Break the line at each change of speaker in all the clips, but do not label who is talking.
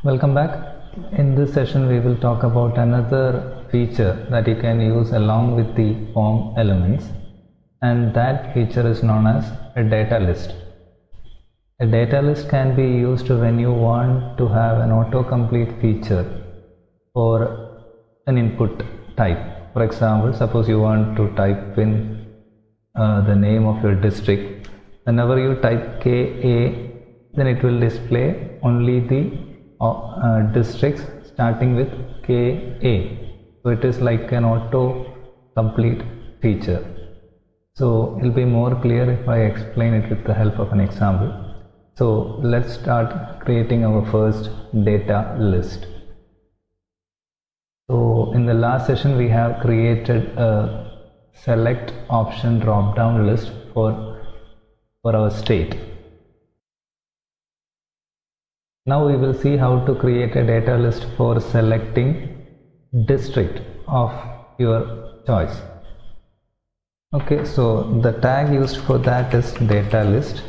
Welcome back. In this session we will talk about another feature that you can use along with the form elements, and that feature is known as a data list. A data list can be used when you want to have an autocomplete feature for an input type. For example, suppose you want to type in the name of your district. Whenever you type KA, then it will display only the districts starting with KA. So it is like an auto-complete feature. So it will be more clear if I explain it with the help of an example. So let's start creating our first data list. So in the last session we have created a select option drop down list for our state. Now we will see how to create a data list for selecting district of your choice. Okay, so the tag used for that is data list,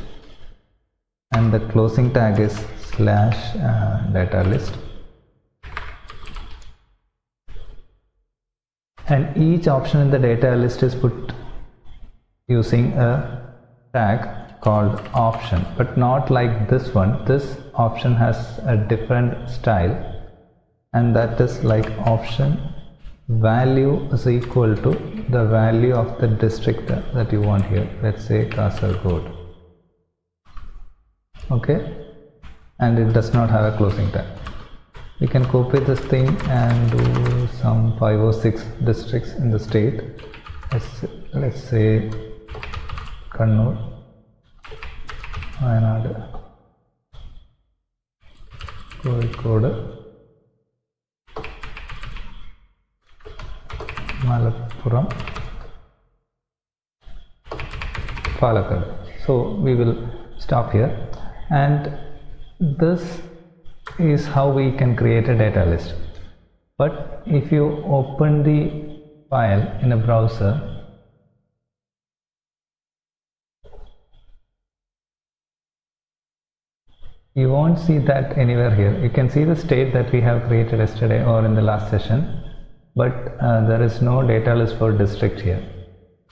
and the closing tag is slash data list, and each option in the data list is put using a tag called option, but not like this one. This option has a different style, and that is like option value is equal to the value of the district that you want here. Let's say Kasaragod. Okay, and it does not have a closing tag. We can copy this thing and do some 5 or 6 districts in the state. Let's say Kannur, Wayanad, Kozhikode, Malappuram, Palakkad. So we will stop here, and this is how we can create a data list. But if you open the file in a browser, you won't see that anywhere here. You can see the state that we have created yesterday or in the last session, but there is no data list for district here.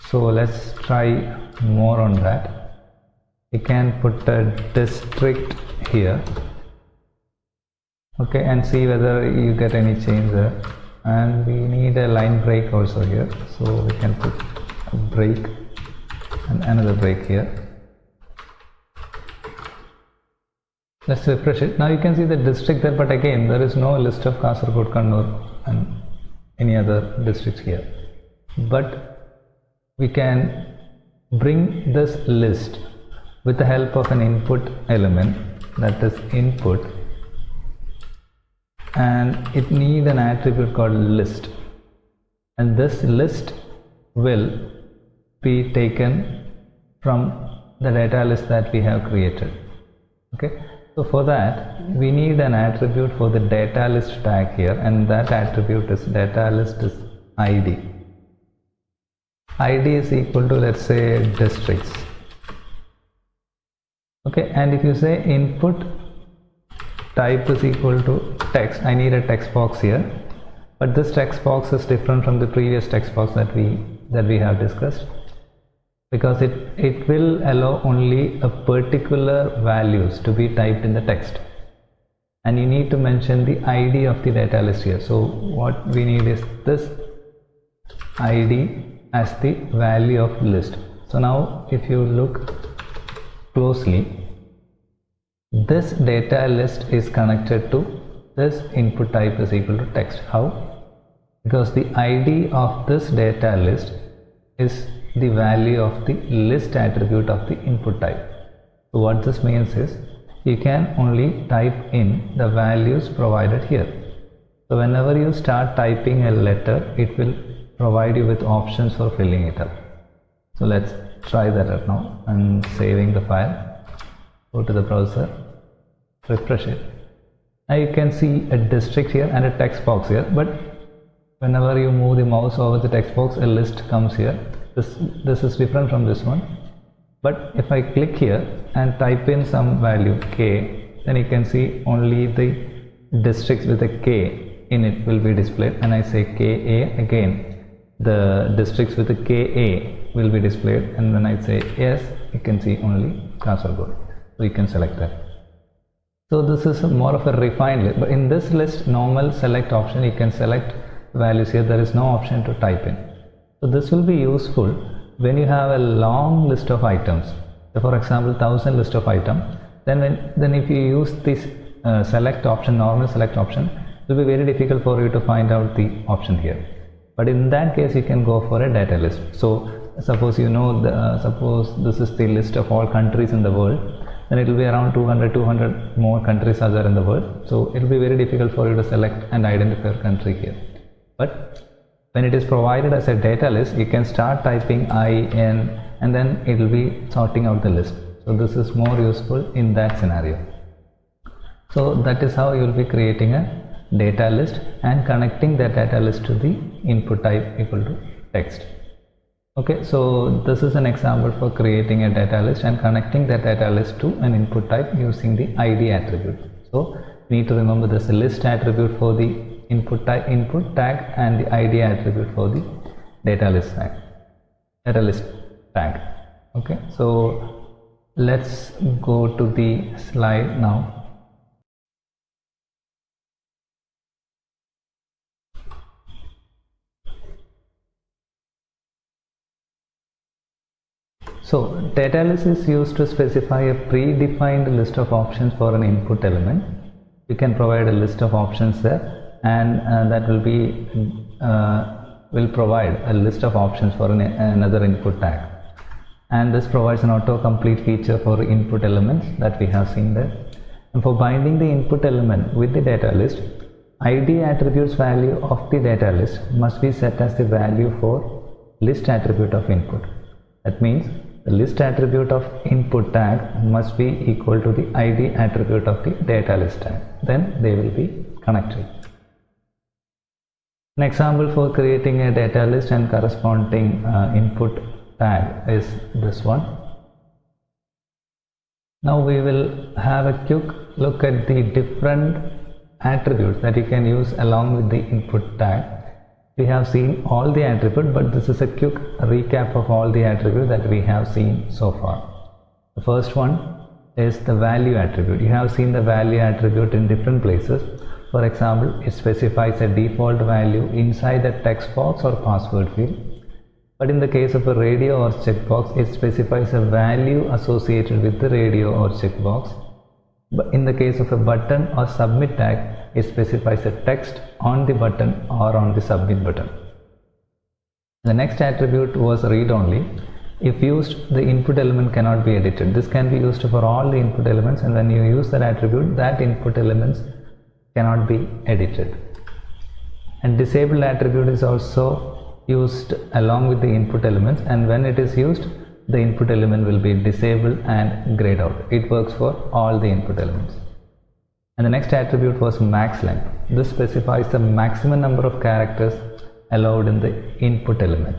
So let's try more on that. You can put a district here, okay, and see whether you get any change there. And we need a line break also here, so we can put a break and another break here. Let's refresh it. Now you can see the district there, but again there is no list of Kasaragod, Kannur and any other districts here. But we can bring this list with the help of an input element, that is input, and it needs an attribute called list, and this list will be taken from the data list that we have created. Okay, so for that we need an attribute for the data list tag here, and that attribute is data list is id. Id is equal to, let's say, districts. Okay, and if you say input type is equal to text, I need a text box here, but this text box is different from the previous text box that we have discussed, because it will allow only a particular values to be typed in the text, and you need to mention the ID of the data list here. So what we need is this ID as the value of list. So now if you look closely, this data list is connected to this input type is equal to text. How? Because the ID of this data list is the value of the list attribute of the input type. So what this means is you can only type in the values provided here. So whenever you start typing a letter, it will provide you with options for filling it up. So let's try that right now. I'm saving the file. Go to the browser, refresh it. Now you can see a district here and a text box here, but whenever you move the mouse over the text box, a list comes here. This is different from this one. But if I click here and type in some value k, then you can see only the districts with a K in it will be displayed, and I say KA, again the districts with a KA will be displayed, and when I say yes, you can see only Kasaragod. So you can select that. So this is more of a refined list, but in this list, normal select option, you can select values here. There is no option to type in. So this will be useful when you have a long list of items. So for example, 1000 list of items. Then if you use this select option, normal select option, it will be very difficult for you to find out the option here. But in that case, you can go for a data list. So suppose you know, suppose this is the list of all countries in the world. Then it will be around 200 more countries are there in the world. So it will be very difficult for you to select and identify a country here. But when it is provided as a data list, you can start typing IN and then it will be sorting out the list. So this is more useful in that scenario. So that is how you will be creating a data list and connecting that data list to the input type equal to text. Okay, so this is an example for creating a data list and connecting that data list to an input type using the ID attribute. So we need to remember this list attribute for the input type, input tag, and the ID attribute for the data list tag. Okay, so let's go to the slide now. So data list is used to specify a predefined list of options for an input element. You can provide a list of options there, and that will provide a list of options for another input tag. And this provides an autocomplete feature for input elements that we have seen there. And for binding the input element with the data list, ID attributes value of the data list must be set as the value for list attribute of input. That means the list attribute of input tag must be equal to the ID attribute of the data list tag. Then they will be connected. An example for creating a data list and corresponding input tag is this one. Now we will have a quick look at the different attributes that you can use along with the input tag. We have seen all the attributes, but this is a quick recap of all the attributes that we have seen so far. The first one is the value attribute. You have seen the value attribute in different places. For example, it specifies a default value inside the text box or password field. But in the case of a radio or checkbox, it specifies a value associated with the radio or checkbox. But in the case of a button or submit tag, it specifies a text on the button or on the submit button. The next attribute was read only. If used, the input element cannot be edited. This can be used for all the input elements, and when you use that attribute, that input elements cannot be edited. And disabled attribute is also used along with the input elements, and when it is used, the input element will be disabled and grayed out. It works for all the input elements. And the next attribute was max length. This specifies the maximum number of characters allowed in the input element.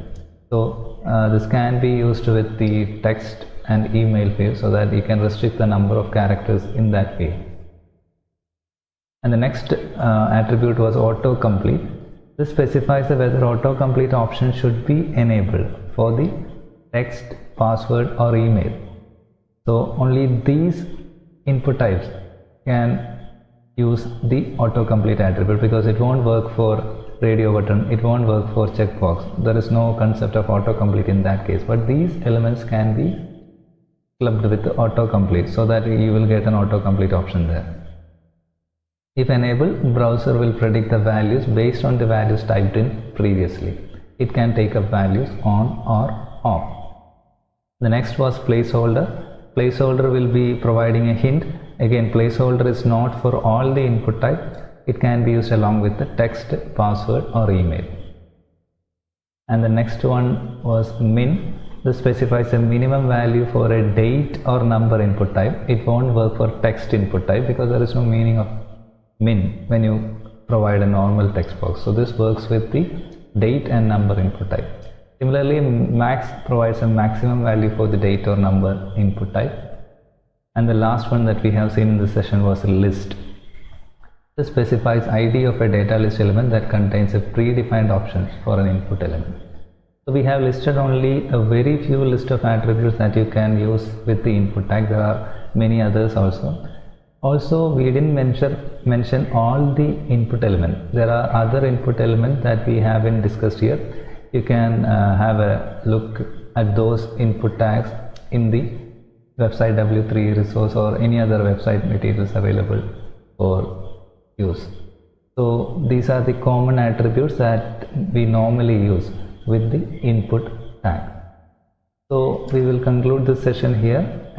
So this can be used with the text and email field, so that you can restrict the number of characters in that field. And the next attribute was autocomplete. This specifies whether autocomplete option should be enabled for the text, password or email. So only these input types can use the autocomplete attribute, because it won't work for radio button, it won't work for checkbox. There is no concept of autocomplete in that case, but these elements can be clubbed with the autocomplete, so that you will get an autocomplete option there. If enabled, browser will predict the values based on the values typed in previously. It can take up values on or off. The next was placeholder. Placeholder will be providing a hint. Again, placeholder is not for all the input type. It can be used along with the text, password or email. And the next one was min. This specifies a minimum value for a date or number input type. It won't work for text input type, because there is no meaning of min when you provide a normal text box. So this works with the date and number input type. Similarly, max provides a maximum value for the date or number input type. And the last one that we have seen in this session was list. specifies ID of a data list element that contains a predefined options for an input element. So we have listed only a very few list of attributes that you can use with the input tag. There are many others also. Also, we didn't mention all the input elements. There are other input elements that we haven't discussed here. You can have a look at those input tags in the website W3 resource or any other website materials available for use. So these are the common attributes that we normally use with the input tag. So we will conclude this session here.